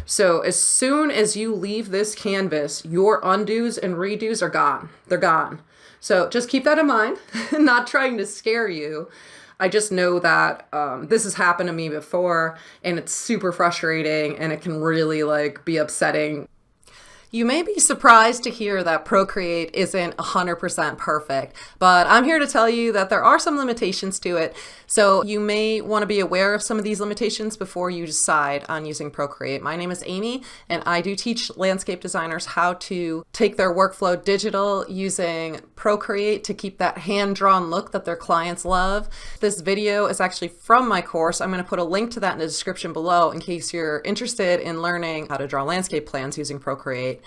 So as soon as you leave this canvas, your undos and redos are gone. They're gone. So just keep that in mind. Not trying to scare you. I just know that this has happened to me before, and it's super frustrating, and it can really be upsetting. You may be surprised to hear that Procreate isn't 100% perfect, but I'm here to tell you that there are some limitations to it. So you may want to be aware of some of these limitations before you decide on using Procreate. My name is Amy, and I do teach landscape designers how to take their workflow digital using Procreate to keep that hand-drawn look that their clients love. This video is actually from my course. I'm going to put a link to that in the description below in case you're interested in learning how to draw landscape plans using Procreate.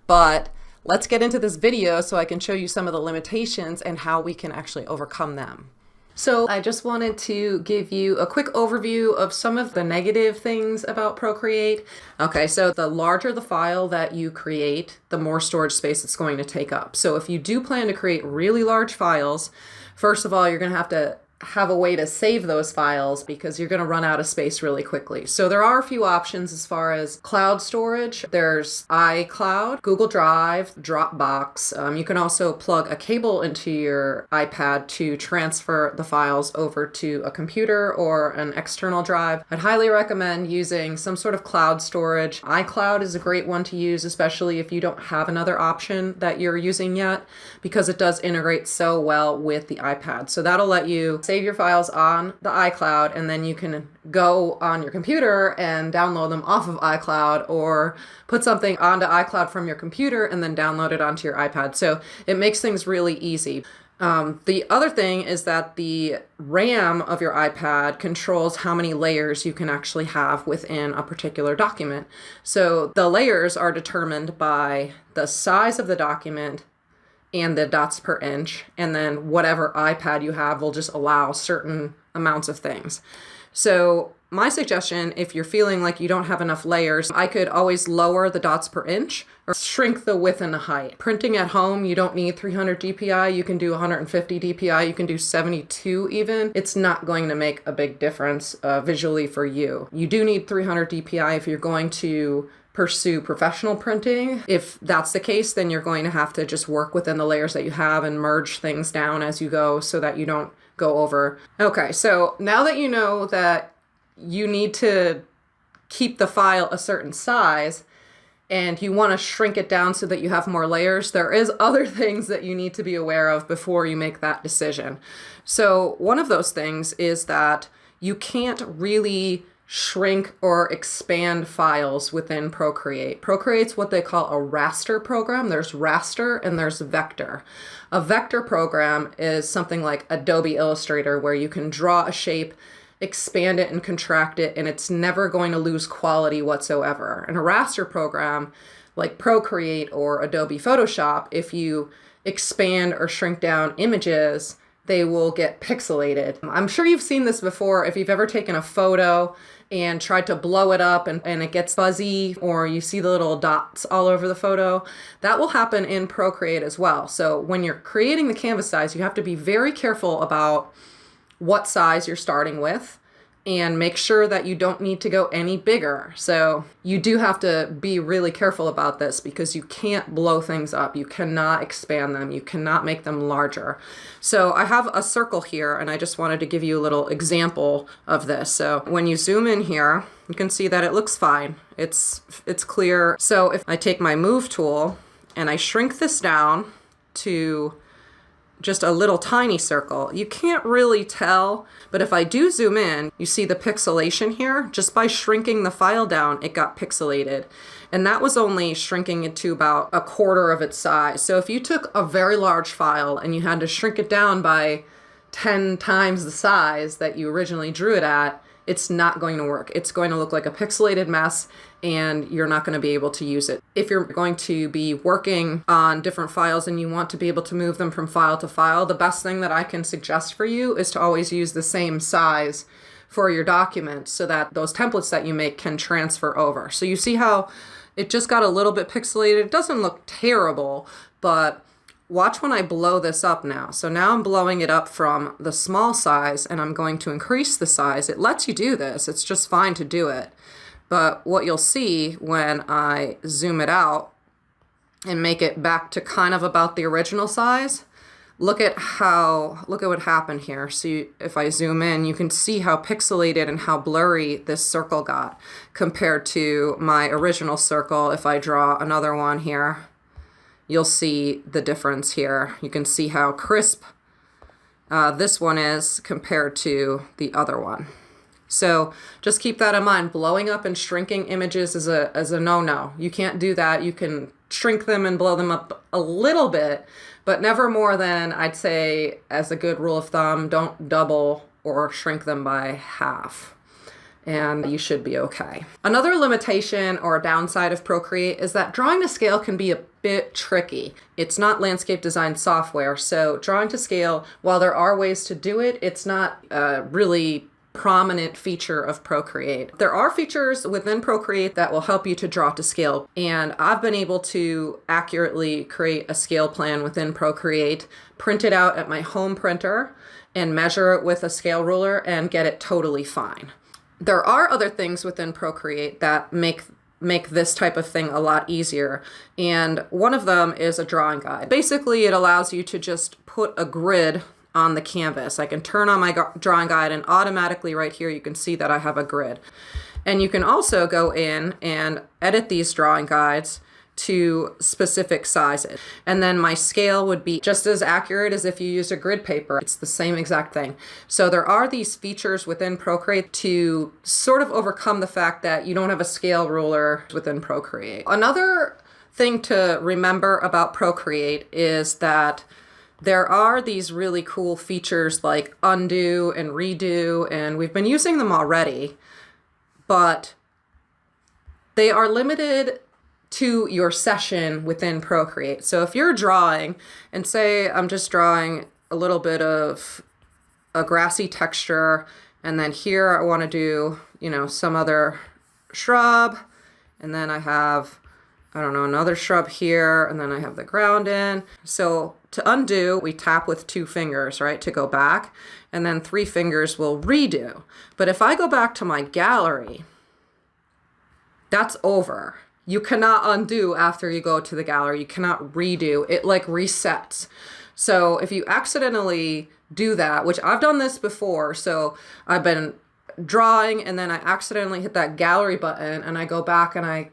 But let's get into this video so I can show you some of the limitations and how we can actually overcome them. So I just wanted to give you a quick overview of some of the negative things about Procreate. Okay, so the larger the file that you create, the more storage space it's going to take up. So if you do plan to create really large files, first of all, you're going to have a way to save those files because you're going to run out of space really quickly. So there are a few options as far as cloud storage. There's iCloud, Google Drive, Dropbox. You can also plug a cable into your iPad to transfer the files over to a computer or an external drive. I'd highly recommend using some sort of cloud storage. iCloud is a great one to use, especially if you don't have another option that you're using yet, because it does integrate so well with the iPad. So that'll let you save your files on the iCloud, and then you can go on your computer and download them off of iCloud, or put something onto iCloud from your computer and then download it onto your iPad. So it makes things really easy. The other thing is that the RAM of your iPad controls how many layers you can actually have within a particular document. So the layers are determined by the size of the document and the dots per inch, and then whatever iPad you have will just allow certain amounts of things. So my suggestion, if you're feeling like you don't have enough layers, I could always lower the dots per inch or shrink the width and the height. Printing at home, you don't need 300 DPI. You can do 150 DPI. You can do 72 even. It's not going to make a big difference visually for you. You do need 300 DPI if you're going to pursue professional printing. If that's the case, then you're going to have to just work within the layers that you have and merge things down as you go so that you don't go over. Okay, so now that you know that you need to keep the file a certain size and you want to shrink it down so that you have more layers, there is other things that you need to be aware of before you make that decision. So one of those things is that you can't really shrink or expand files within Procreate. Procreate's what they call a raster program. There's raster and there's vector. A vector program is something like Adobe Illustrator, where you can draw a shape, expand it and contract it, and it's never going to lose quality whatsoever. In a raster program like Procreate or Adobe Photoshop, if you expand or shrink down images, they will get pixelated. I'm sure you've seen this before. If you've ever taken a photo and tried to blow it up and it gets fuzzy, or you see the little dots all over the photo, that will happen in Procreate as well. So when you're creating the canvas size, you have to be very careful about what size you're starting with and make sure that you don't need to go any bigger. So you do have to be really careful about this because you can't blow things up. You cannot expand them. You cannot make them larger. So I have a circle here, and I just wanted to give you a little example of this. So when you zoom in here, you can see that it looks fine. It's clear. So if I take my move tool and I shrink this down to just a little tiny circle, you can't really tell, but if I do zoom in, you see the pixelation here. Just by shrinking the file down, it got pixelated. And that was only shrinking it to about a quarter of its size. So if you took a very large file and you had to shrink it down by 10 times the size that you originally drew it at, it's not going to work. It's going to look like a pixelated mess, and you're not going to be able to use it. If you're going to be working on different files and you want to be able to move them from file to file, the best thing that I can suggest for you is to always use the same size for your document so that those templates that you make can transfer over. So you see how it just got a little bit pixelated. It doesn't look terrible, but watch when I blow this up now. So now I'm blowing it up from the small size, and I'm going to increase the size. It lets you do this. It's just fine to do it. But what you'll see when I zoom it out and make it back to kind of about the original size, look at what happened here. So if I zoom in, you can see how pixelated and how blurry this circle got compared to my original circle. If I draw another one here, you'll see the difference here. You can see how crisp this one is compared to the other one. So just keep that in mind. Blowing up and shrinking images is a no-no. You can't do that. You can shrink them and blow them up a little bit, but never more than, I'd say, as a good rule of thumb, don't double or shrink them by half, and you should be okay. Another limitation or downside of Procreate is that drawing to scale can be a bit tricky. It's not landscape design software, so drawing to scale, while there are ways to do it, it's not really prominent feature of Procreate. There are features within Procreate that will help you to draw to scale, and I've been able to accurately create a scale plan within Procreate, print it out at my home printer, and measure it with a scale ruler and get it totally fine. There are other things within Procreate that make this type of thing a lot easier, and one of them is a drawing guide. Basically, it allows you to just put a grid on the canvas. I can turn on my drawing guide and automatically right here you can see that I have a grid. And you can also go in and edit these drawing guides to specific sizes. And then my scale would be just as accurate as if you used a grid paper. It's the same exact thing. So there are these features within Procreate to sort of overcome the fact that you don't have a scale ruler within Procreate. Another thing to remember about Procreate is that there are these really cool features like undo and redo, and we've been using them already, but they are limited to your session within Procreate. So if you're drawing, and say I'm just drawing a little bit of a grassy texture, and then here I want to do, some other shrub, and then I have, another shrub here, and then I have the ground in. So to undo, we tap with 2 fingers, right, to go back, and then 3 fingers will redo. But if I go back to my gallery, that's over. You cannot undo after you go to the gallery. You cannot redo. It resets. So if you accidentally do that, which I've done this before, so I've been drawing and then I accidentally hit that gallery button and I go back and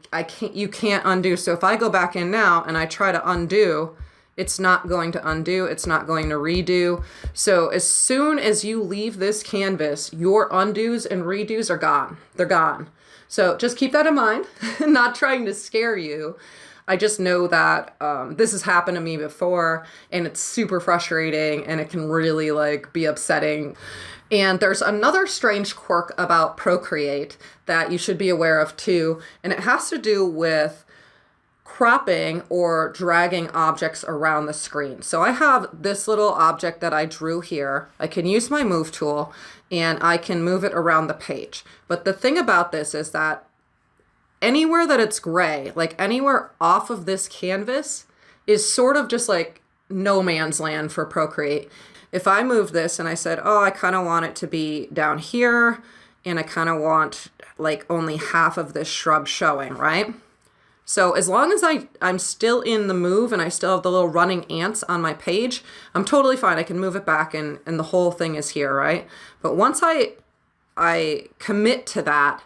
you can't undo. So if I go back in now and I try to undo, it's not going to undo. It's not going to redo. So as soon as you leave this canvas, your undos and redos are gone. They're gone. So just keep that in mind. Not trying to scare you. I just know that this has happened to me before, and it's super frustrating, and it can really be upsetting. And there's another strange quirk about Procreate that you should be aware of too, and it has to do with cropping or dragging objects around the screen. So I have this little object that I drew here. I can use my move tool and I can move it around the page. But the thing about this is that anywhere that it's gray, anywhere off of this canvas, is sort of just no man's land for Procreate. If I move this and I said, I kind of want it to be down here, and I kind of want only half of this shrub showing, right? So as long as I'm still in the move and I still have the little running ants on my page, I'm totally fine. I can move it back and the whole thing is here, right? But once I commit to that,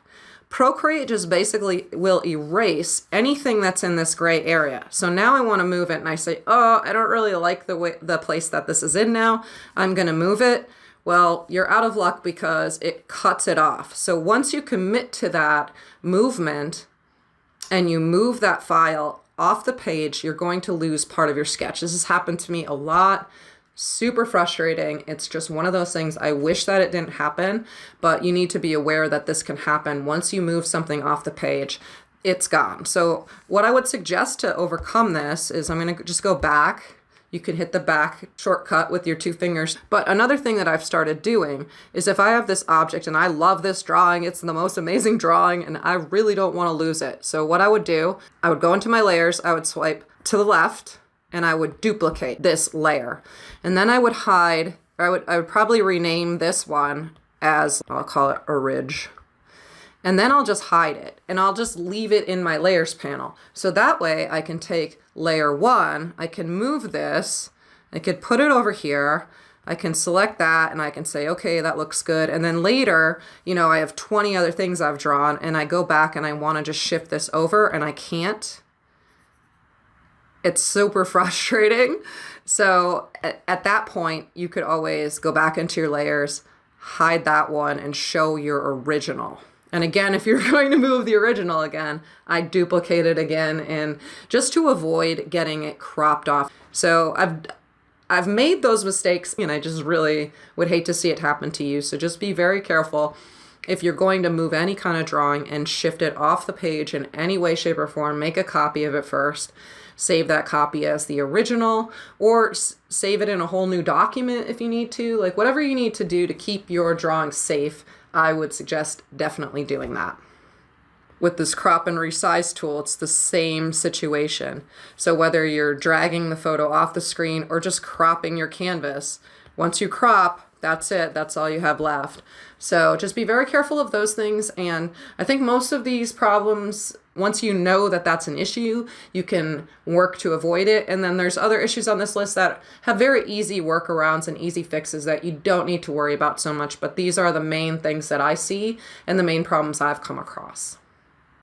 Procreate just basically will erase anything that's in this gray area. So now I want to move it and I say, I don't really like the place that this is in now. I'm going to move it. Well, you're out of luck because it cuts it off. So once you commit to that movement and you move that file off the page, you're going to lose part of your sketch. This has happened to me a lot. Super frustrating. It's just one of those things. I wish that it didn't happen, but you need to be aware that this can happen. Once you move something off the page, it's gone. So what I would suggest to overcome this is I'm going to just go back. You can hit the back shortcut with your 2 fingers. But another thing that I've started doing is if I have this object and I love this drawing, it's the most amazing drawing and I really don't want to lose it. So what I would do, I would go into my layers, I would swipe to the left, and I would duplicate this layer. And then I would hide, or I would probably rename this one as, I'll call it Orig. And then I'll just hide it and I'll just leave it in my layers panel. So that way I can take layer 1, I can move this, I could put it over here, I can select that and I can say, okay, that looks good. And then later, you know, I have 20 other things I've drawn and I go back and I want to just shift this over and I can't. It's super frustrating. So at that point, you could always go back into your layers, hide that one and show your original. And again, if you're going to move the original again, I duplicate it again and just to avoid getting it cropped off. So I've made those mistakes and I just really would hate to see it happen to you. So just be very careful if you're going to move any kind of drawing and shift it off the page in any way, shape, or form. Make a copy of it first. Save that copy as the original or save it in a whole new document if you need to. Like whatever you need to do to keep your drawing safe, I would suggest definitely doing that. With this crop and resize tool, it's the same situation. So whether you're dragging the photo off the screen or just cropping your canvas, once you crop, that's it. That's all you have left. So just be very careful of those things. And I think most of these problems, once you know that that's an issue, you can work to avoid it. And then there's other issues on this list that have very easy workarounds and easy fixes that you don't need to worry about so much. But these are the main things that I see and the main problems I've come across.